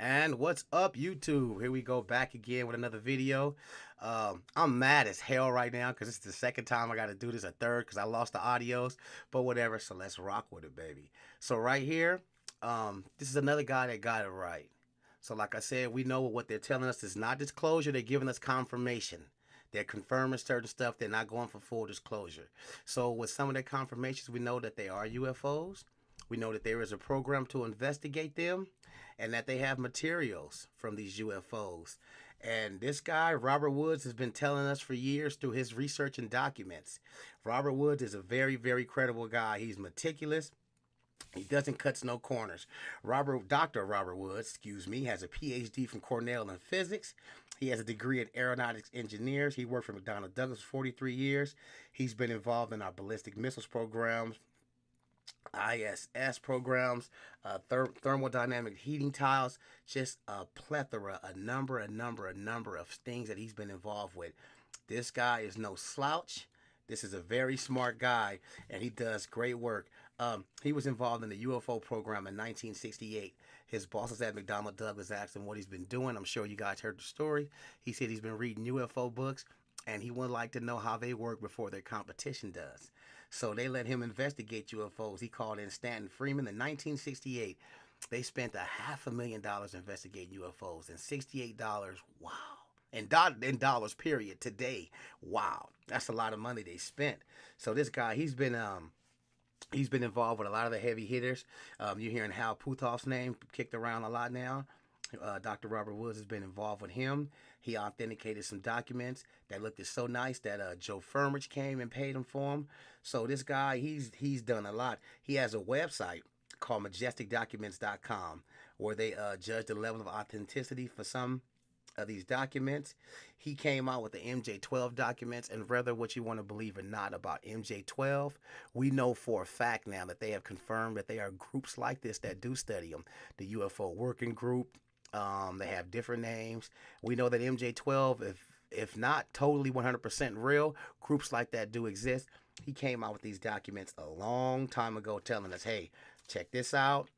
And what's up, YouTube? Here we go back again with another video. I'm mad as hell right now because it's the second time I got to do this, a third because I lost the audios, but whatever. So let's rock with it, baby. So right here, this is another guy that got it right. So like I said, we know what they're telling us is not disclosure. They're giving us confirmation. They're confirming certain stuff. They're not going for full disclosure. So with some of their confirmations, we know that they are UFOs. We know that there is a program to investigate them and that they have materials from these UFOs. And this guy, Robert Woods, has been telling us for years through his research and documents. Robert Woods is a very, very credible guy. He's meticulous. He doesn't cut no corners. Dr. Robert Woods, has a PhD from Cornell in physics. He has a degree in aeronautics engineers. He worked for McDonnell Douglas for 43 years. He's been involved in our ballistic missiles programs, ISS programs, thermodynamic heating tiles, just a plethora, a number of things that he's been involved with. This guy is no slouch. This is a very smart guy, and he does great work. He was involved in the UFO program in 1968. His bosses at McDonnell Douglas asked him what he's been doing. I'm sure you guys heard the story. He said he's been reading UFO books, and he would like to know how they work before their competition does. So they let him investigate UFOs. He called in Stanton Freeman in 1968. They spent $500,000 investigating UFOs, and $68, wow. In dollars, period, today, wow. That's a lot of money they spent. So this guy, he's been involved with a lot of the heavy hitters. You're hearing Hal Puthoff's name kicked around a lot now. Dr. Robert Woods has been involved with him. He authenticated some documents that looked so nice that Joe Furmich came and paid him for them. So this guy, he's done a lot. He has a website called majesticdocuments.com where they judge the level of authenticity for some of these documents. He came out with the MJ-12 documents, and whether what you want to believe or not about MJ-12, we know for a fact now that they have confirmed that there are groups like this that do study them. The UFO Working Group, they have different names. We know that MJ-12, if not totally 100% real, groups like that do exist. He came out with these documents a long time ago telling us, hey, check this out.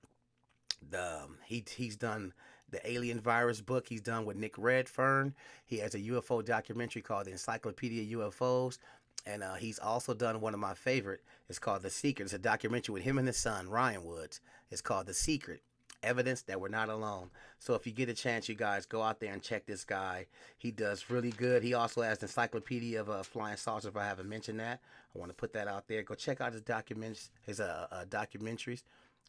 He's done the Alien Virus book he's done with Nick Redfern. He has a UFO documentary called the Encyclopedia UFOs. And he's also done one of my favorite. It's called The Secret. It's a documentary with him and his son, Ryan Woods. It's called The Secret. Evidence that we're not alone. So if you get a chance, you guys go out there and check this guy. He does really good. He also has the Encyclopedia of Flying Saucers, if I haven't mentioned that. I want to put that out there. Go check out his documents, his documentaries.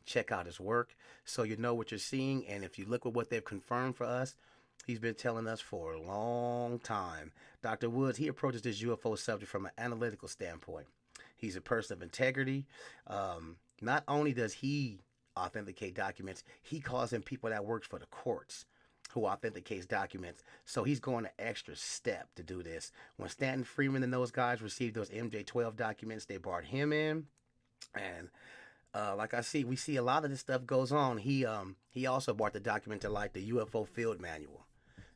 Check out his work so you know what you're seeing. And if you look at what they've confirmed for us, he's been telling us for a long time. Dr. Woods, he approaches this UFO subject from an analytical standpoint. He's a person of integrity. Not only does he authenticate documents, he calls in people that works for the courts who authenticates documents. So he's going an extra step to do this. When Stanton Freeman and those guys received those MJ-12 documents, they brought him in, and we see a lot of this stuff goes on. He also brought the document to light, the UFO field manual.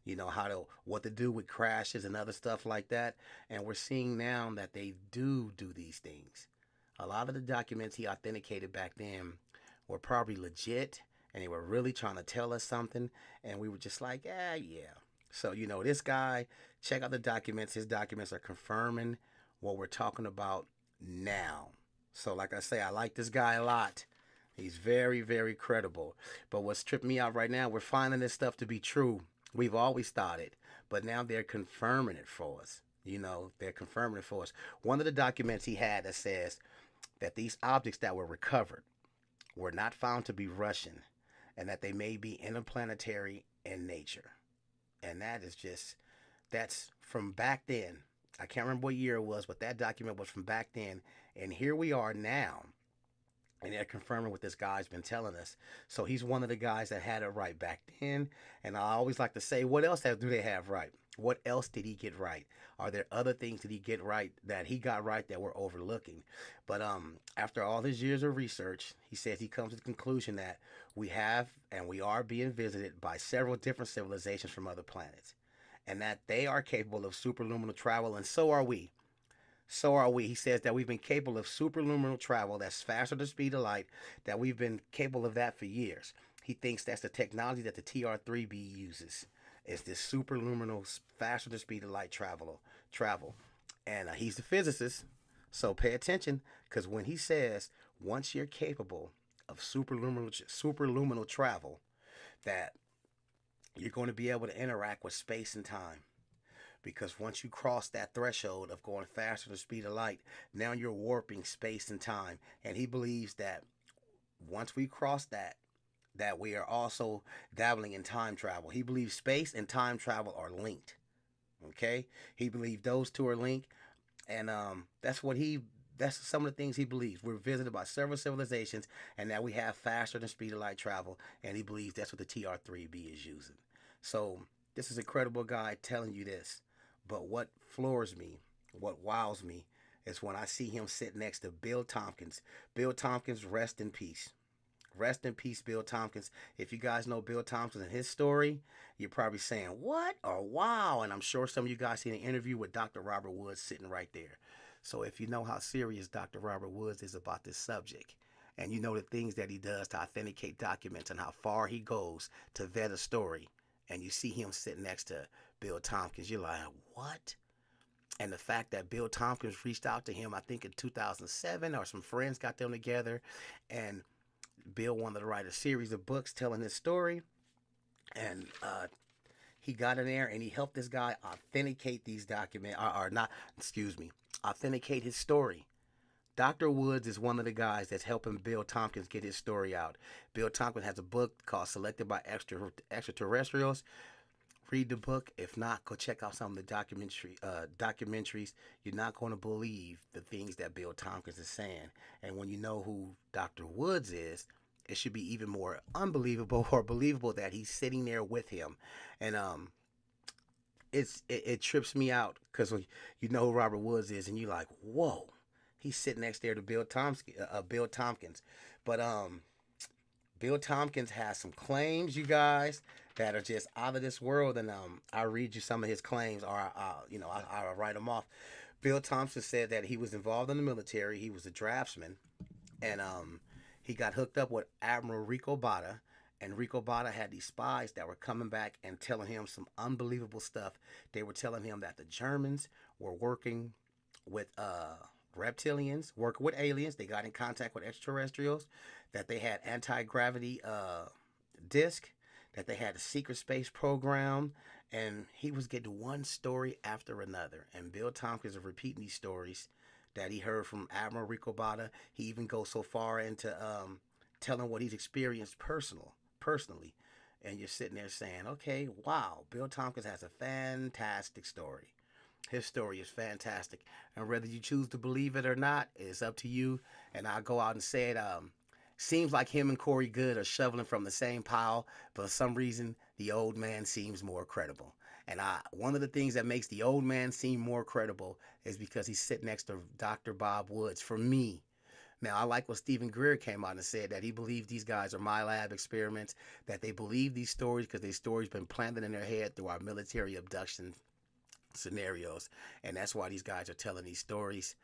You know, what to do with crashes and other stuff like that. And we're seeing now that they do these things. A lot of the documents he authenticated back then were probably legit, and they were really trying to tell us something, and we were just like, yeah. So, you know, this guy, check out the documents. His documents are confirming what we're talking about now. So like I say, I like this guy a lot. He's very, very credible. But what's tripping me out right now, we're finding this stuff to be true. We've always thought it, but now they're confirming it for us. You know, they're confirming it for us. One of the documents he had that says that these objects that were recovered were not found to be Russian, and that they may be interplanetary in nature. And that's from back then. I can't remember what year it was, but that document was from back then. And here we are now. And they're confirming what this guy's been telling us. So he's one of the guys that had it right back then. And I always like to say, what else do they have right? What else did he get right? Are there other things that he get right that he got right that we're overlooking? But after all his years of research, he says he comes to the conclusion that we have and we are being visited by several different civilizations from other planets, and that they are capable of superluminal travel, and so are we. So are we. He says that we've been capable of superluminal travel that's faster than the speed of light, that we've been capable of that for years. He thinks that's the technology that the TR-3B uses. It's this superluminal, faster than speed of light travel. And he's a physicist, so pay attention, because when he says once you're capable of superluminal travel, that you're going to be able to interact with space and time. Because once you cross that threshold of going faster than the speed of light, now you're warping space and time. And he believes that once we cross that we are also dabbling in time travel. He believes space and time travel are linked. Okay? He believes those two are linked. And that's some of the things he believes. We're visited by several civilizations, and now we have faster than speed of light travel, and he believes that's what the TR-3B is using. So this is a credible guy telling you this. But what floors me, what wows me, is when I see him sit next to Bill Tompkins. Bill Tompkins, rest in peace. Rest in peace, Bill Tompkins. If you guys know Bill Tompkins and his story, you're probably saying, what or wow? And I'm sure some of you guys seen an interview with Dr. Robert Woods sitting right there. So if you know how serious Dr. Robert Woods is about this subject, and you know the things that he does to authenticate documents and how far he goes to vet a story, and you see him sitting next to Bill Tompkins, you're like, what? And the fact that Bill Tompkins reached out to him, I think in 2007, or some friends got them together, and Bill wanted to write a series of books telling his story, and he got in there and he helped this guy authenticate these documents, authenticate his story. Dr. Woods is one of the guys that's helping Bill Tompkins get his story out. Bill Tompkins has a book called Selected by Extraterrestrials. Read the book. If not, go check out some of the documentaries. You're not going to believe the things that Bill Tompkins is saying. And when you know who Dr. Woods is, it should be even more unbelievable or believable that he's sitting there with him. And it trips me out, because you know who Robert Woods is, and you're like, whoa, he's sitting next there to Bill Tompkins. But Bill Tompkins has some claims, you guys, that are just out of this world, and I'll read you some of his claims, or I'll write them off. Bill Tompkins said that he was involved in the military. He was a draftsman, and he got hooked up with Admiral Rico Botta, and Rico Botta had these spies that were coming back and telling him some unbelievable stuff. They were telling him that the Germans were working with reptilians, working with aliens. They got in contact with extraterrestrials, that they had anti-gravity disc, that they had a secret space program, and he was getting one story after another. And Bill Tompkins is repeating these stories that he heard from Admiral Rico Botta. He even goes so far into telling what he's experienced personally. And you're sitting there saying, okay, wow, Bill Tompkins has a fantastic story. His story is fantastic. And whether you choose to believe it or not, it's up to you. And I'll go out and say it. Seems like him and Corey Goode are shoveling from the same pile, but for some reason, the old man seems more credible. And one of the things that makes the old man seem more credible is because he's sitting next to Dr. Bob Woods, for me. Now, I like what Stephen Greer came out and said, that he believes these guys are my lab experiments, that they believe these stories because these stories been planted in their head through our military abduction scenarios. And that's why these guys are telling these stories.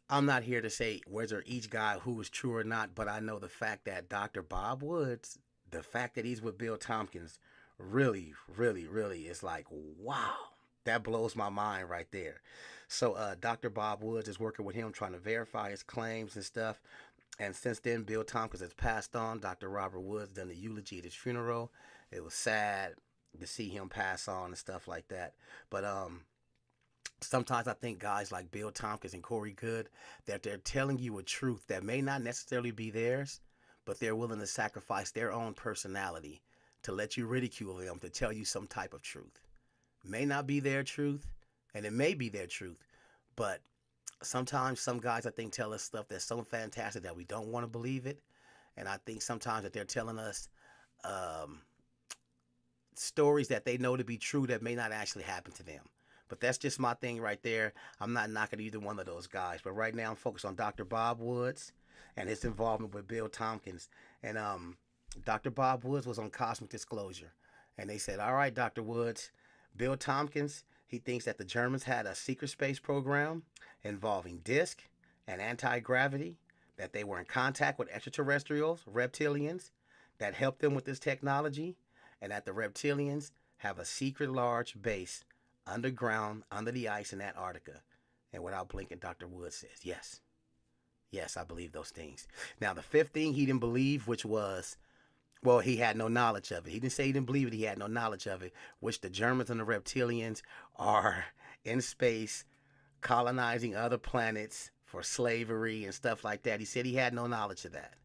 I'm not here to say whether each guy who is true or not, but I know the fact that Dr. Bob Woods, the fact that he's with Bill Tompkins, really, really, really is like, wow, that blows my mind right there. So Dr. Bob Woods is working with him, trying to verify his claims and stuff. And since then, Bill Tompkins has passed on. Dr. Robert Woods done the eulogy at his funeral. It was sad to see him pass on and stuff like that. But sometimes I think guys like Bill Tompkins and Corey Goode, that they're telling you a truth that may not necessarily be theirs, but they're willing to sacrifice their own personality to let you ridicule them, to tell you some type of truth. May not be their truth, and it may be their truth, but sometimes some guys, I think, tell us stuff that's so fantastic that we don't want to believe it. And I think sometimes that they're telling us stories that they know to be true that may not actually happen to them. But that's just my thing right there. I'm not knocking either one of those guys. But right now I'm focused on Dr. Bob Woods and his involvement with Bill Tompkins. And Dr. Bob Woods was on Cosmic Disclosure. And they said, all right, Dr. Woods, Bill Tompkins, he thinks that the Germans had a secret space program involving disc and anti-gravity, that they were in contact with extraterrestrials, reptilians, that helped them with this technology, and that the reptilians have a secret large base underground under the ice in Antarctica. And without blinking, Dr. Wood says, yes. Yes, I believe those things. Now, the fifth thing he didn't believe, which was, well, he had no knowledge of it. He didn't say he didn't believe it. He had no knowledge of it, which the Germans and the reptilians are in space colonizing other planets for slavery and stuff like that. He said he had no knowledge of that.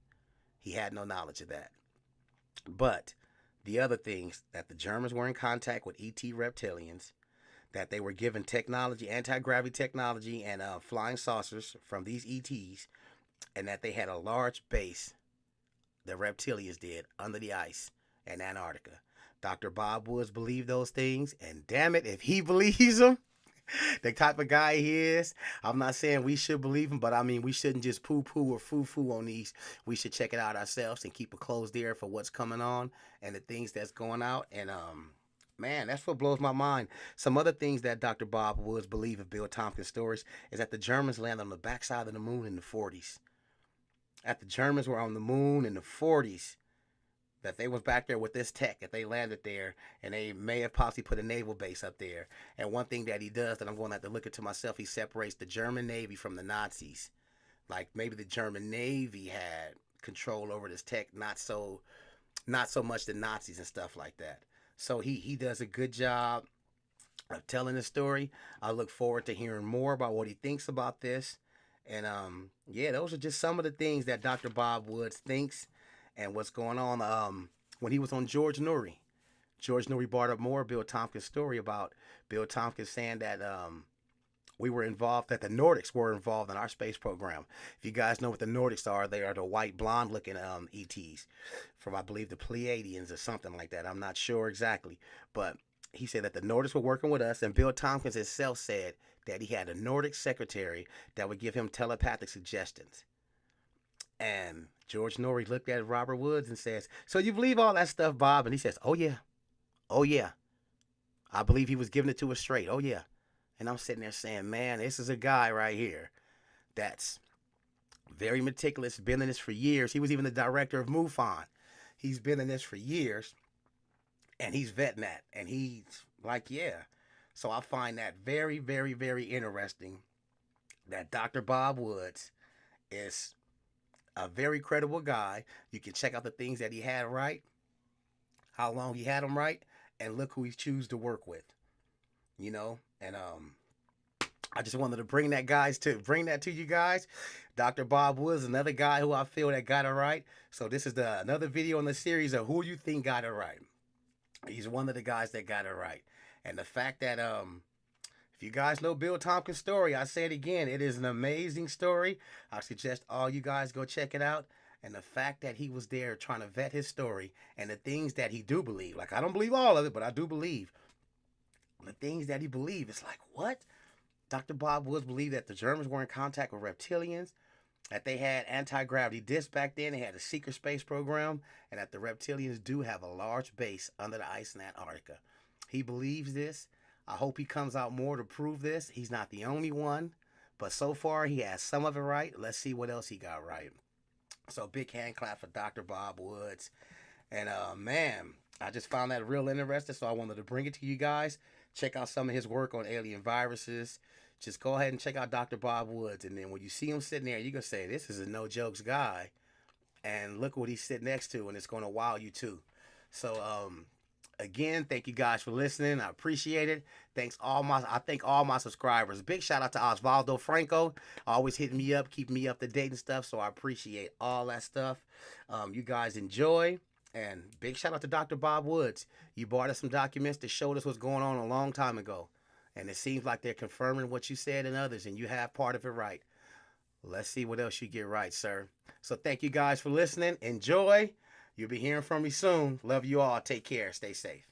He had no knowledge of that. But the other things, that the Germans were in contact with ET reptilians, that they were given technology, anti-gravity technology, and flying saucers from these ETs, and that they had a large base, the reptilians did, under the ice in Antarctica. Dr. Bob Woods believed those things, and damn it, if he believes them, the type of guy he is, I'm not saying we should believe him, but I mean, we shouldn't just poo-poo or foo-foo on these. We should check it out ourselves and keep a closed ear for what's coming on and the things that's going out. And man, that's what blows my mind. Some other things that Dr. Bob Woods believed of Bill Tompkins' stories is that the Germans landed on the backside of the moon in the 40s. That the Germans were on the moon in the 40s. That they was back there with this tech, that they landed there, and they may have possibly put a naval base up there. And one thing that he does that I'm going to have to look into myself, he separates the German Navy from the Nazis. Like maybe the German Navy had control over this tech, not so much the Nazis and stuff like that. So he does a good job of telling the story. I look forward to hearing more about what he thinks about this. And yeah, those are just some of the things that Dr. Bob Woods thinks and what's going on. When he was on George Noory brought up more Bill Tompkins' story about Bill Tompkins saying that we were involved, that the Nordics were involved in our space program. If you guys know what the Nordics are, they are the white blonde looking ETs from, I believe, the Pleiadians or something like that. I'm not sure exactly, but he said that the Nordics were working with us, and Bill Tompkins himself said that he had a Nordic secretary that would give him telepathic suggestions. And George Noory looked at Robert Woods and says, so you believe all that stuff, Bob? And he says, oh yeah. Oh yeah. I believe he was giving it to us straight. Oh yeah. And I'm sitting there saying, man, this is a guy right here that's very meticulous, been in this for years. He was even the director of MUFON. He's been in this for years, and he's vetting that. And he's like, yeah. So I find that very, very, very interesting that Dr. Bob Woods is a very credible guy. You can check out the things that he had right, how long he had them right, and look who he chooses to work with. You know, and I just wanted to bring that to you guys. Dr. Bob Woods, another guy who I feel that got it right. So this is another video in the series of who you think got it right. He's one of the guys that got it right. And the fact that if you guys know Bill Tompkins' story, I say it again, it is an amazing story. I suggest all you guys go check it out. And the fact that he was there trying to vet his story and the things that he do believe, like I don't believe all of it, but I do believe the things that he believed. It's like, what? Dr. Bob Woods believed that the Germans were in contact with reptilians, that they had anti-gravity discs back then, they had a secret space program, and that the reptilians do have a large base under the ice in Antarctica. He believes this. I hope he comes out more to prove this. He's not the only one, but so far he has some of it right. Let's see what else he got right. So big hand clap for Dr. Bob Woods. And man, I just found that real interesting, so I wanted to bring it to you guys. Check out some of his work on alien viruses. Just go ahead and check out Dr. Bob Woods. And then when you see him sitting there, you're going to say, this is a no-jokes guy. And look what he's sitting next to, and it's going to wow you too. So, again, thank you guys for listening. I appreciate it. I thank all my subscribers. Big shout out to Osvaldo Franco, always hitting me up, keeping me up to date and stuff. So I appreciate all that stuff. You guys enjoy. And big shout out to Dr. Bob Woods. You brought us some documents that showed us what's going on a long time ago. And it seems like they're confirming what you said and others, and you have part of it right. Let's see what else you get right, sir. So thank you guys for listening. Enjoy. You'll be hearing from me soon. Love you all. Take care. Stay safe.